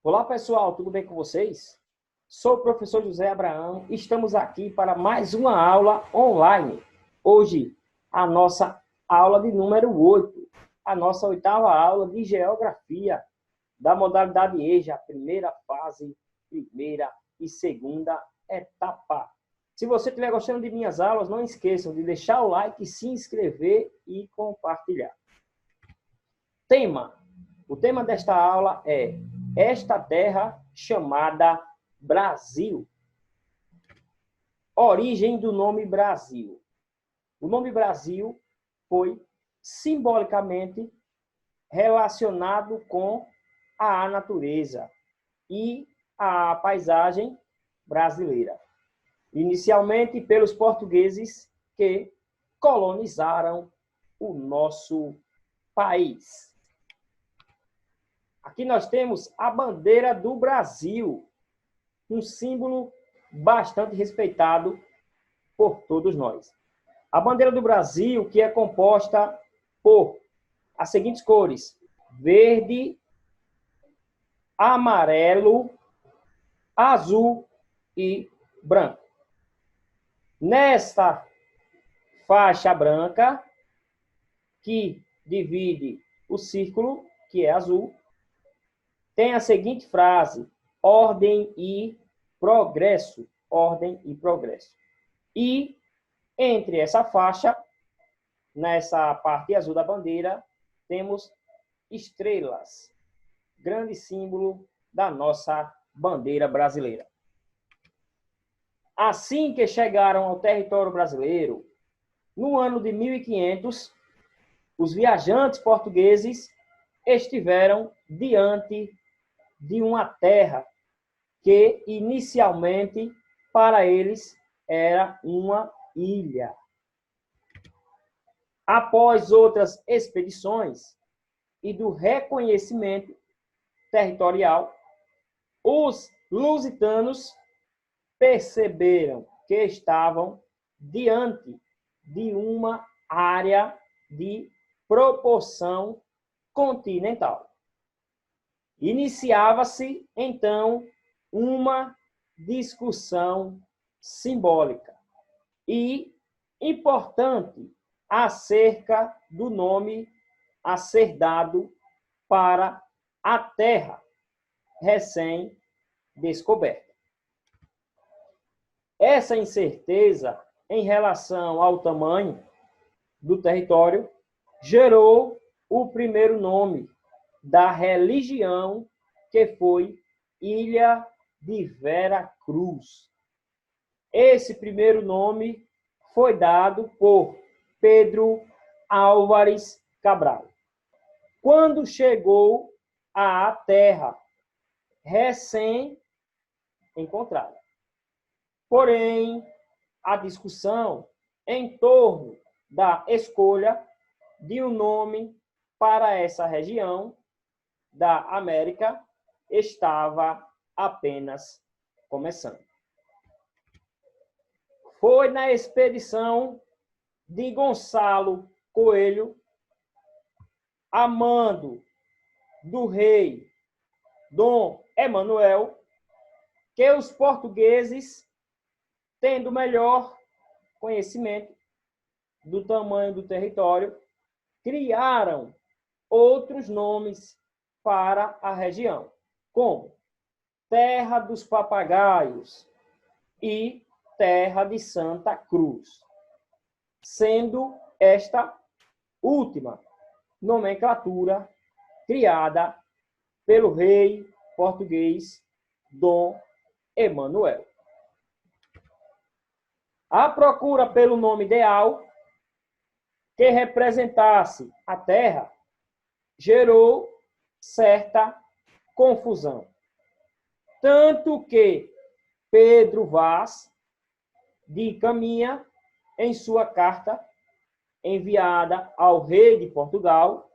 Olá, pessoal, tudo bem com vocês? Sou o professor José Abraão e estamos aqui para mais uma aula online. Hoje, a nossa aula de número 8, a nossa oitava aula de Geografia da modalidade EJA, primeira fase, primeira e segunda etapa. Se você estiver gostando de minhas aulas, não esqueçam de deixar o like, se inscrever e compartilhar. O tema desta aula é esta terra chamada Brasil. Origem do nome Brasil. O nome Brasil foi simbolicamente relacionado com a natureza e a paisagem brasileira. Inicialmente pelos portugueses que colonizaram o nosso país. Aqui nós temos a bandeira do Brasil, um símbolo bastante respeitado por todos nós. A bandeira do Brasil, que é composta por as seguintes cores: verde, amarelo, azul e branco. Nesta faixa branca, que divide o círculo, que é azul, tem a seguinte frase: ordem e progresso. Ordem e progresso. E entre essa faixa, nessa parte azul da bandeira, temos estrelas, grande símbolo da nossa bandeira brasileira. Assim que chegaram ao território brasileiro, no ano de 1500, os viajantes portugueses estiveram diante de uma terra que inicialmente para eles era uma ilha. Após outras expedições e do reconhecimento territorial, os lusitanos perceberam que estavam diante de uma área de proporção continental. Iniciava-se, então, uma discussão simbólica e importante acerca do nome a ser dado para a terra recém-descoberta. Essa incerteza em relação ao tamanho do território gerou o primeiro nome da religião, que foi Ilha de Vera Cruz. Esse primeiro nome foi dado por Pedro Álvares Cabral. Quando chegou à terra recém-encontrada. Porém, a discussão em torno da escolha de um nome para essa região da América estava apenas começando. Foi na expedição de Gonçalo Coelho, a mando do rei Dom Emanuel, que os portugueses, tendo melhor conhecimento do tamanho do território, criaram outros nomes para a região, como Terra dos Papagaios e Terra de Santa Cruz, sendo esta última nomenclatura criada pelo rei português Dom Emanuel. A procura pelo nome ideal que representasse a terra gerou certa confusão. Tanto que Pedro Vaz de Caminha, em sua carta enviada ao rei de Portugal,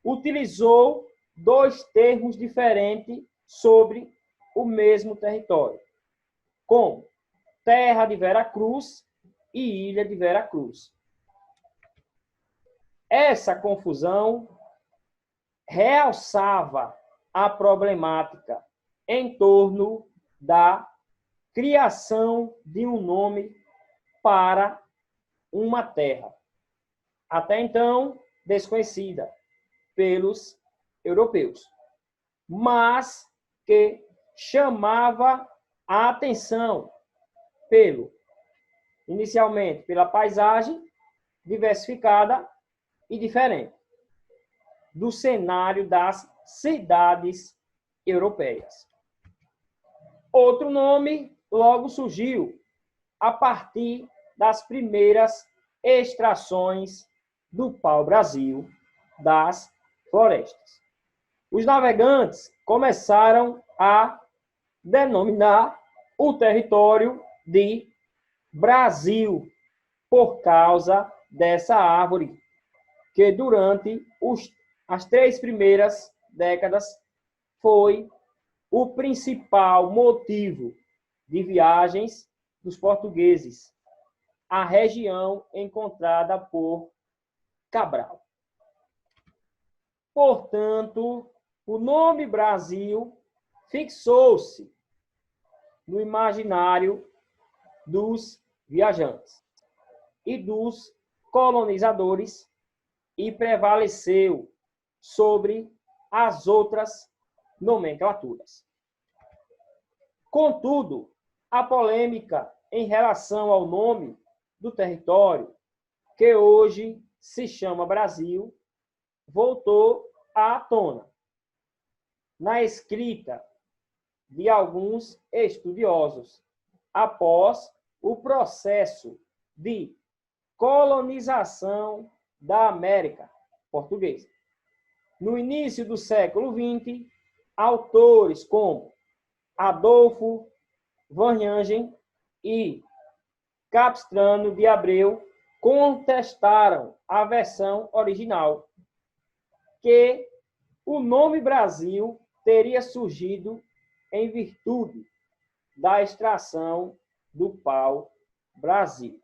utilizou dois termos diferentes sobre o mesmo território, como Terra de Vera Cruz e Ilha de Vera Cruz. Essa confusão realçava a problemática em torno da criação de um nome para uma terra, até então desconhecida pelos europeus, mas que chamava a atenção inicialmente pela paisagem diversificada e diferente do cenário das cidades europeias. Outro nome logo surgiu a partir das primeiras extrações do pau-brasil das florestas. Os navegantes começaram a denominar o território de Brasil por causa dessa árvore, que durante as 3 primeiras décadas foi o principal motivo de viagens dos portugueses à região encontrada por Cabral. Portanto, o nome Brasil fixou-se no imaginário dos viajantes e dos colonizadores e prevaleceu sobre as outras nomenclaturas. Contudo, a polêmica em relação ao nome do território, que hoje se chama Brasil, voltou à tona na escrita de alguns estudiosos após o processo de colonização da América portuguesa. No início do século XX, autores como Adolfo Vanhagen e Capistrano de Abreu contestaram a versão original, que o nome Brasil teria surgido em virtude da extração do pau-brasil.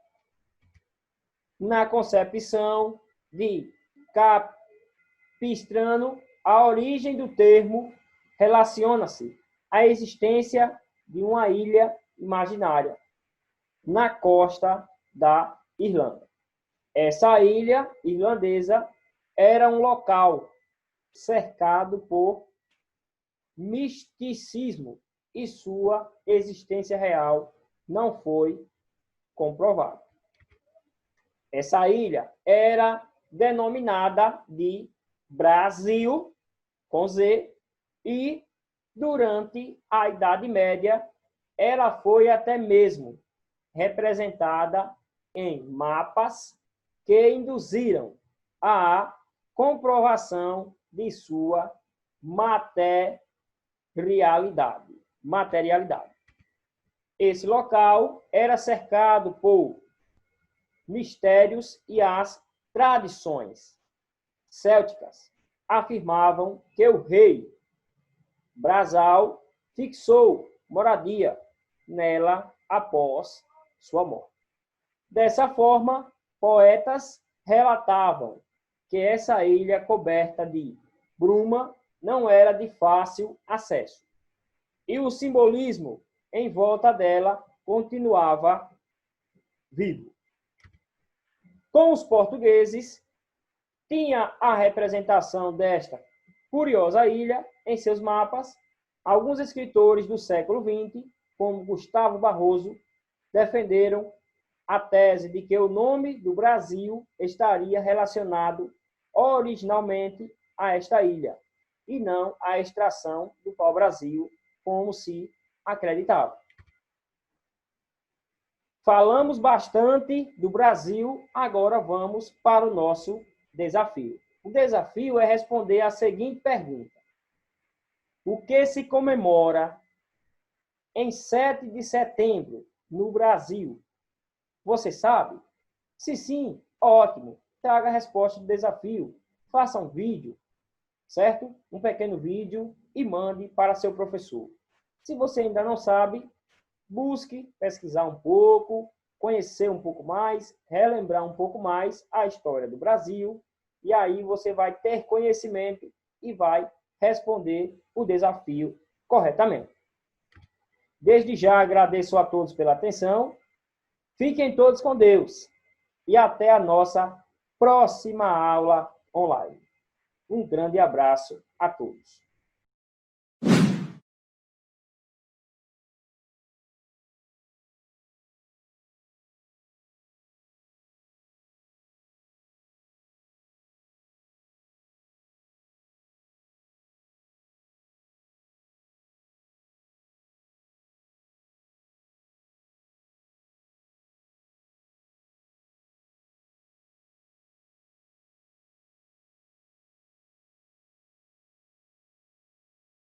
Na concepção de Capistrano, a origem do termo relaciona-se à existência de uma ilha imaginária na costa da Irlanda. Essa ilha irlandesa era um local cercado por misticismo e sua existência real não foi comprovada. Essa ilha era denominada de Brasil, com Z, e durante a Idade Média ela foi até mesmo representada em mapas que induziram a comprovação de sua materialidade. Esse local era cercado por mistérios e as tradições célticas afirmavam que o rei Brasal fixou moradia nela após sua morte. Dessa forma, poetas relatavam que essa ilha coberta de bruma não era de fácil acesso e o simbolismo em volta dela continuava vivo. Com os portugueses, tinha a representação desta curiosa ilha em seus mapas. Alguns escritores do século XX, como Gustavo Barroso, defenderam a tese de que o nome do Brasil estaria relacionado originalmente a esta ilha, e não à extração do pau-brasil, como se acreditava. Falamos bastante do Brasil, agora vamos para o nosso desafio. O desafio é responder a seguinte pergunta: o que se comemora em 7 de setembro no Brasil? Você sabe? Se sim, ótimo. Traga a resposta do desafio. Faça um vídeo, certo? Um pequeno vídeo e mande para seu professor. Se você ainda não sabe, busque pesquisar um pouco, conhecer um pouco mais, relembrar um pouco mais a história do Brasil, e aí você vai ter conhecimento e vai responder o desafio corretamente. Desde já agradeço a todos pela atenção. Fiquem todos com Deus e até a nossa próxima aula online. Um grande abraço a todos.